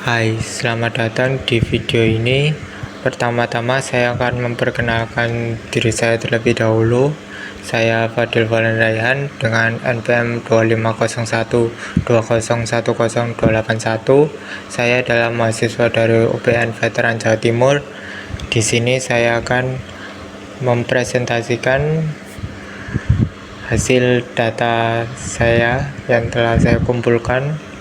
Hai, selamat datang di video ini. Pertama-tama saya akan memperkenalkan diri saya terlebih dahulu. Saya Fadil Valen Raihan dengan NPM 25012010281. Saya adalah mahasiswa dari UPN Veteran Jawa Timur. Di sini saya akan mempresentasikan hasil data saya yang telah saya kumpulkan,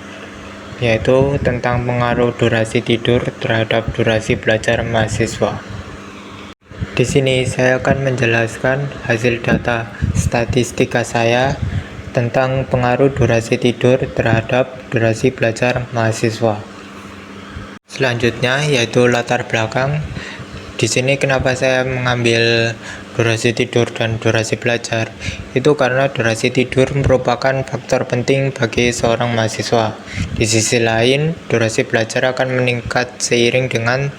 yaitu tentang pengaruh durasi tidur terhadap durasi belajar mahasiswa. Di sini saya akan menjelaskan hasil data statistika saya tentang pengaruh durasi tidur terhadap durasi belajar mahasiswa. Selanjutnya yaitu latar belakang. Di sini kenapa saya mengambil durasi tidur dan durasi belajar? Itu karena durasi tidur merupakan faktor penting bagi seorang mahasiswa. Di sisi lain, durasi belajar akan meningkat seiring dengan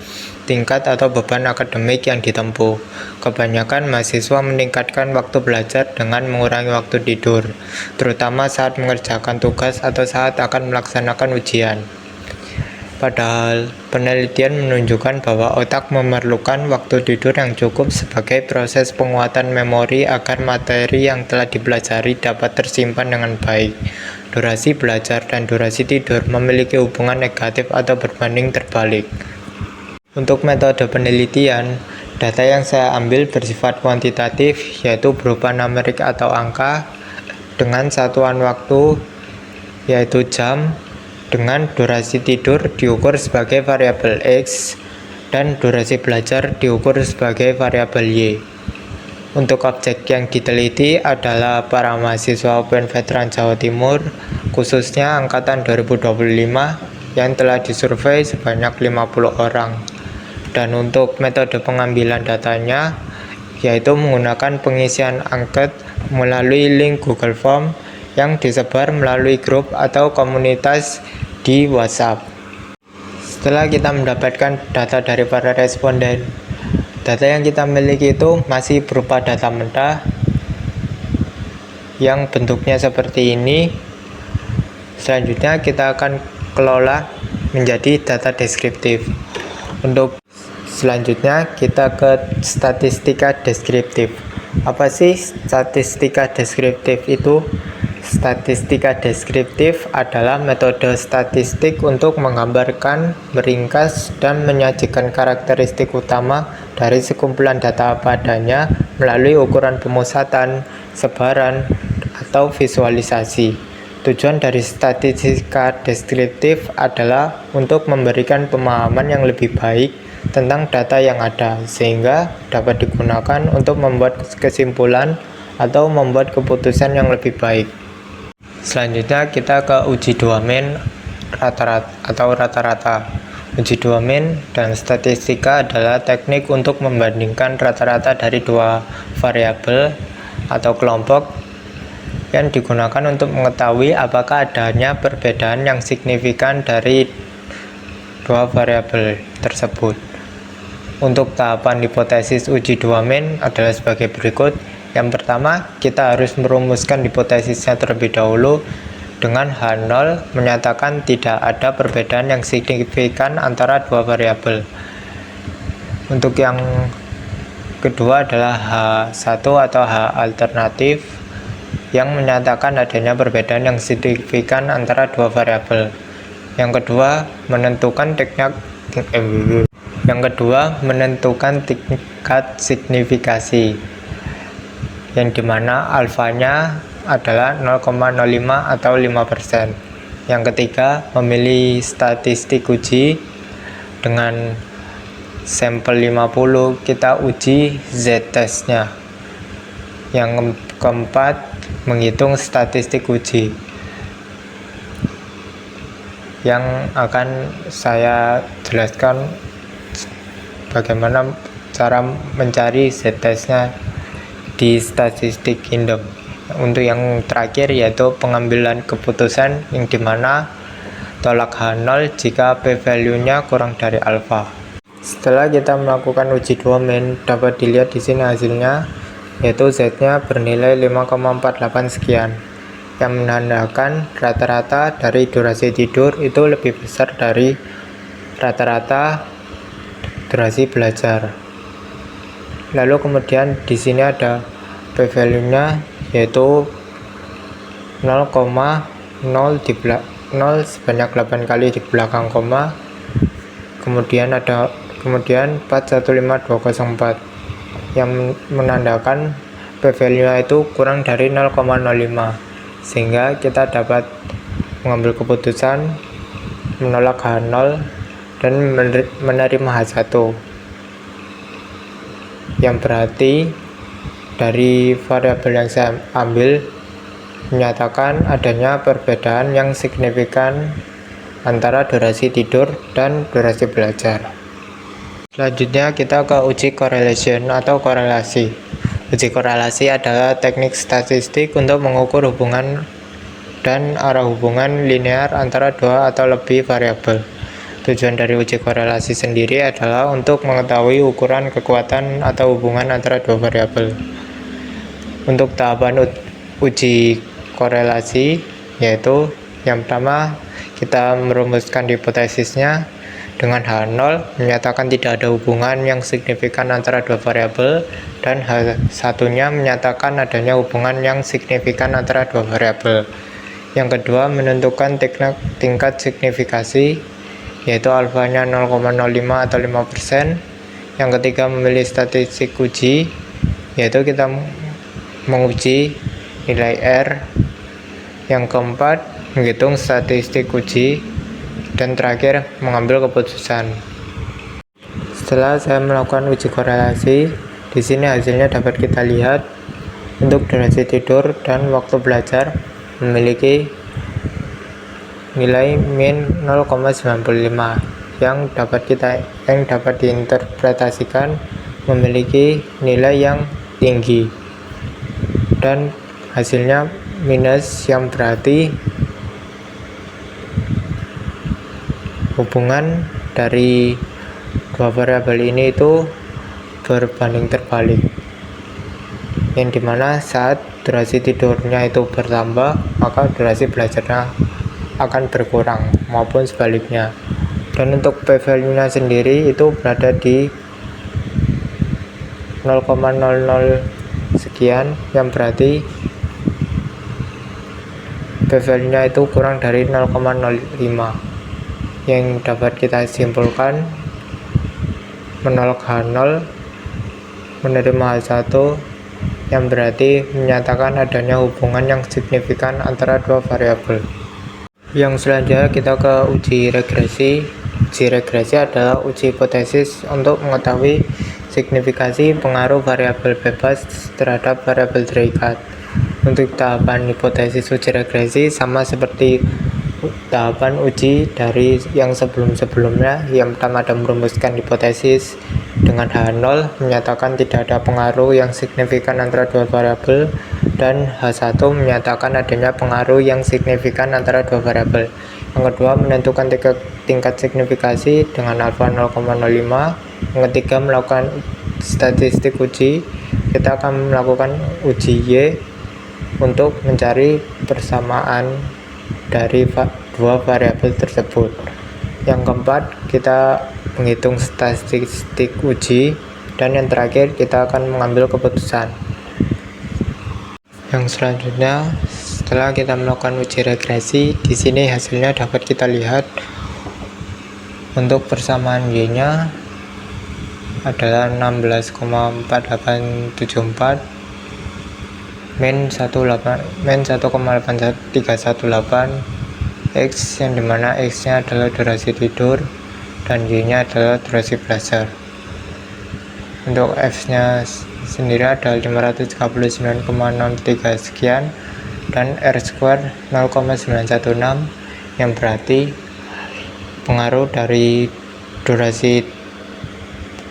tingkat atau beban akademik yang ditempuh. Kebanyakan mahasiswa meningkatkan waktu belajar dengan mengurangi waktu tidur, terutama saat mengerjakan tugas atau saat akan melaksanakan ujian. Padahal, penelitian menunjukkan bahwa otak memerlukan waktu tidur yang cukup sebagai proses penguatan memori agar materi yang telah dipelajari dapat tersimpan dengan baik. Durasi belajar dan durasi tidur memiliki hubungan negatif atau berbanding terbalik. Untuk metode penelitian, data yang saya ambil bersifat kuantitatif, yaitu berupa numerik atau angka, dengan satuan waktu, yaitu jam, dengan durasi tidur diukur sebagai variabel X dan durasi belajar diukur sebagai variabel Y. Untuk objek yang diteliti adalah para mahasiswa UPN Veteran Jawa Timur, khususnya angkatan 2025 yang telah disurvei sebanyak 50 orang. Dan untuk metode pengambilan datanya, yaitu menggunakan pengisian angket melalui link Google Form yang disebar melalui grup atau komunitas di WhatsApp. Setelah kita mendapatkan data dari para responden, data yang kita miliki itu masih berupa data mentah yang bentuknya seperti ini. Selanjutnya kita akan kelola menjadi data deskriptif. Untuk selanjutnya kita ke statistika deskriptif. Apa sih statistika deskriptif itu? Statistika deskriptif adalah metode statistik untuk menggambarkan, meringkas, dan menyajikan karakteristik utama dari sekumpulan data apa adanya melalui ukuran pemusatan, sebaran, atau visualisasi. Tujuan dari statistika deskriptif adalah untuk memberikan pemahaman yang lebih baik tentang data yang ada, sehingga dapat digunakan untuk membuat kesimpulan atau membuat keputusan yang lebih baik. Selanjutnya kita ke uji domain rata-rata. Uji domain dan statistika adalah teknik untuk membandingkan rata-rata dari dua variabel atau kelompok yang digunakan untuk mengetahui apakah adanya perbedaan yang signifikan dari dua variabel tersebut. Untuk tahapan hipotesis uji domain adalah sebagai berikut. Yang pertama, kita harus merumuskan hipotesisnya terlebih dahulu dengan H0 menyatakan tidak ada perbedaan yang signifikan antara dua variabel. Untuk yang kedua adalah H1 atau H alternatif yang menyatakan adanya perbedaan yang signifikan antara dua variabel. Yang kedua, menentukan tingkat signifikasi, yang dimana alfanya adalah 0,05 atau 5%. Yang ketiga, memilih statistik uji. Dengan sampel 50 kita uji z-testnya. Yang keempat, menghitung statistik uji, yang akan saya jelaskan bagaimana cara mencari z-testnya di statistik Indom. Untuk yang terakhir yaitu pengambilan keputusan, yang dimana tolak H0 jika p-value-nya kurang dari alfa. Setelah kita melakukan uji domain, dapat dilihat di sini hasilnya, yaitu z-nya bernilai 5,48 sekian, yang menandakan rata-rata dari durasi tidur itu lebih besar dari rata-rata durasi belajar. Lalu kemudian di sini ada p-value-nya yaitu 0,0 sebanyak 8 kali di belakang koma. Kemudian 415204 yang menandakan p-value-nya itu kurang dari 0,05, sehingga kita dapat mengambil keputusan menolak H0 dan menerima H1, yang berarti dari variabel yang saya ambil menyatakan adanya perbedaan yang signifikan antara durasi tidur dan durasi belajar. Selanjutnya kita ke uji correlation atau korelasi. Uji korelasi adalah teknik statistik untuk mengukur hubungan dan arah hubungan linear antara dua atau lebih variabel. Tujuan dari uji korelasi sendiri adalah untuk mengetahui ukuran kekuatan atau hubungan antara dua variabel. Untuk tahapan uji korelasi yaitu yang pertama kita merumuskan hipotesisnya dengan H0 menyatakan tidak ada hubungan yang signifikan antara dua variabel, dan H1-nya menyatakan adanya hubungan yang signifikan antara dua variabel. Yang kedua, menentukan tingkat signifikasi yaitu alfanya 0,05 atau 5%. Yang ketiga, memilih statistik uji yaitu kita menguji nilai R. Yang keempat, menghitung statistik uji, dan terakhir mengambil keputusan. Setelah saya melakukan uji korelasi, di sini hasilnya dapat kita lihat. Untuk durasi tidur dan waktu belajar memiliki nilai min 0,95 yang dapat diinterpretasikan memiliki nilai yang tinggi, dan hasilnya minus, yang berarti hubungan dari dua variabel ini itu berbanding terbalik, yang dimana saat durasi tidurnya itu bertambah maka durasi belajarnya akan berkurang maupun sebaliknya. Dan untuk p-value nya sendiri itu berada di 0,00 sekian, yang berarti p-value nya itu kurang dari 0,05, yang dapat kita simpulkan menolak H0 menerima H1, yang berarti menyatakan adanya hubungan yang signifikan antara dua variabel. Yang selanjutnya kita ke uji regresi. Uji regresi adalah uji hipotesis untuk mengetahui signifikasi pengaruh variabel bebas terhadap variabel terikat. Untuk tahapan hipotesis uji regresi sama seperti tahapan uji dari yang sebelum-sebelumnya. Yang pertama ada merumuskan hipotesis dengan H0 menyatakan tidak ada pengaruh yang signifikan antara dua variabel, dan H1 menyatakan adanya pengaruh yang signifikan antara dua variabel. Yang kedua, menentukan tingkat signifikasi dengan alfa 0,05. Yang ketiga, melakukan statistik uji. Kita akan melakukan uji Y untuk mencari persamaan dari dua variabel tersebut. Yang keempat, kita menghitung statistik uji, dan yang terakhir kita akan mengambil keputusan. Yang selanjutnya, setelah kita melakukan uji regresi, di sini hasilnya dapat kita lihat. Untuk persamaan Y-nya adalah 16,4874 min 1,8318 X, yang dimana X nya adalah durasi tidur dan Y nya adalah durasi belajar. Untuk F nya sendiri adalah 539,63 sekian, dan R square 0,916, yang berarti pengaruh dari durasi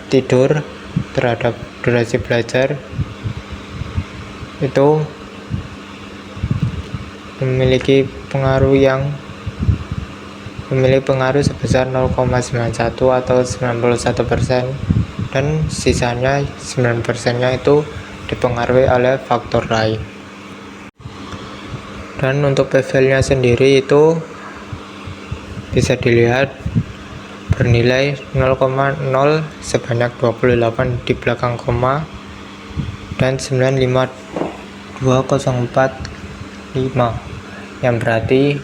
tidur terhadap durasi belajar itu memiliki pengaruh sebesar 0,91 atau 91%, dan sisanya 9%-nya itu dipengaruhi oleh faktor lain. Dan untuk p-value-nya sendiri itu bisa dilihat bernilai 0,0 sebanyak 28 di belakang koma dan 952,045, yang berarti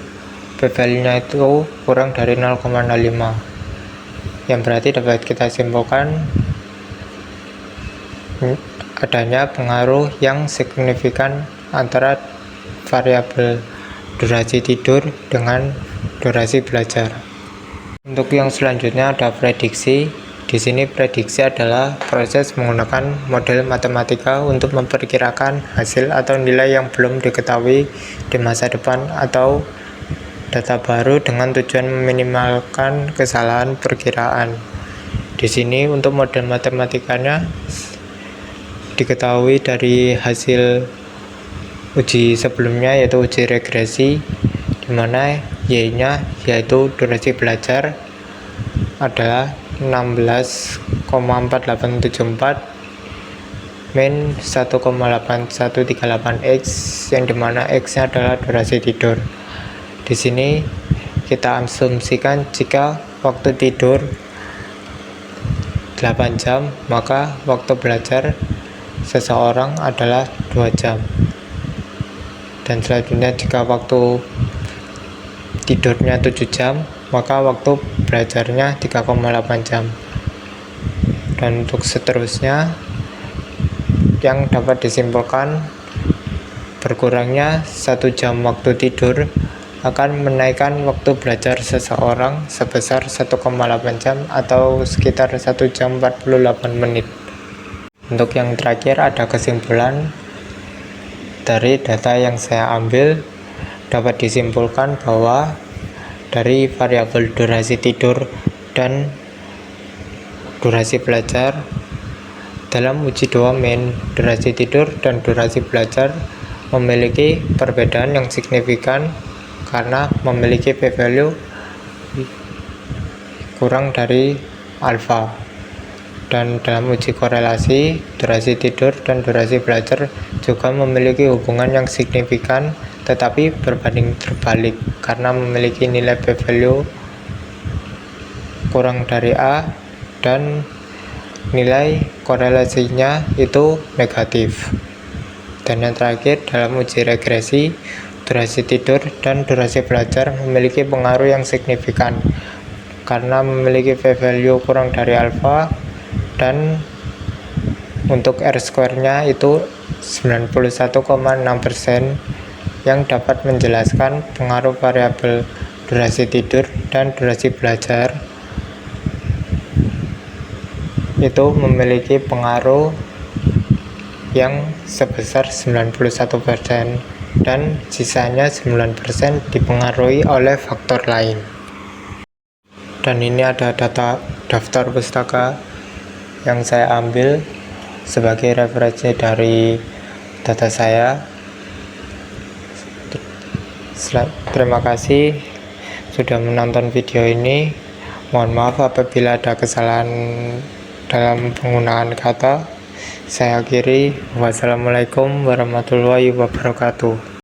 p-value-nya itu kurang dari 0,05, yang berarti dapat kita simpulkan adanya pengaruh yang signifikan antara variabel durasi tidur dengan durasi belajar. Untuk yang selanjutnya ada prediksi. Di sini prediksi adalah proses menggunakan model matematika untuk memperkirakan hasil atau nilai yang belum diketahui di masa depan atau data baru dengan tujuan meminimalkan kesalahan perkiraan. Di sini untuk model matematikanya diketahui dari hasil uji sebelumnya, yaitu uji regresi, di mana y-nya yaitu durasi belajar adalah 16,4874 min 1,8138x, yang dimana x-nya adalah durasi tidur. Di sini kita asumsikan jika waktu tidur 8 jam, maka waktu belajar seseorang adalah 2 jam. Dan selanjutnya jika waktu tidurnya 7 jam, maka waktu belajarnya 3,8 jam. Dan untuk seterusnya, yang dapat disimpulkan berkurangnya 1 jam waktu tidur akan menaikkan waktu belajar seseorang sebesar 1,8 jam atau sekitar 1 jam 48 menit. Untuk yang terakhir ada kesimpulan dari data yang saya ambil. Dapat disimpulkan bahwa dari variabel durasi tidur dan durasi belajar dalam uji domain durasi tidur dan durasi belajar memiliki perbedaan yang signifikan karena memiliki p-value kurang dari alfa. Dan dalam uji korelasi, durasi tidur dan durasi belajar juga memiliki hubungan yang signifikan tetapi berbanding terbalik karena memiliki nilai p-value kurang dari A dan nilai korelasinya itu negatif. Dan yang terakhir, dalam uji regresi, durasi tidur dan durasi belajar memiliki pengaruh yang signifikan karena memiliki p-value kurang dari alfa, dan untuk R-square-nya itu 91,6%, yang dapat menjelaskan pengaruh variabel durasi tidur dan durasi belajar itu memiliki pengaruh yang sebesar 91% dan sisanya 9% dipengaruhi oleh faktor lain. Dan ini ada daftar pustaka yang saya ambil sebagai referensi dari data saya. Terima kasih sudah menonton video ini. Mohon maaf apabila ada kesalahan dalam penggunaan kata. Saya akhiri. Wassalamualaikum warahmatullahi wabarakatuh.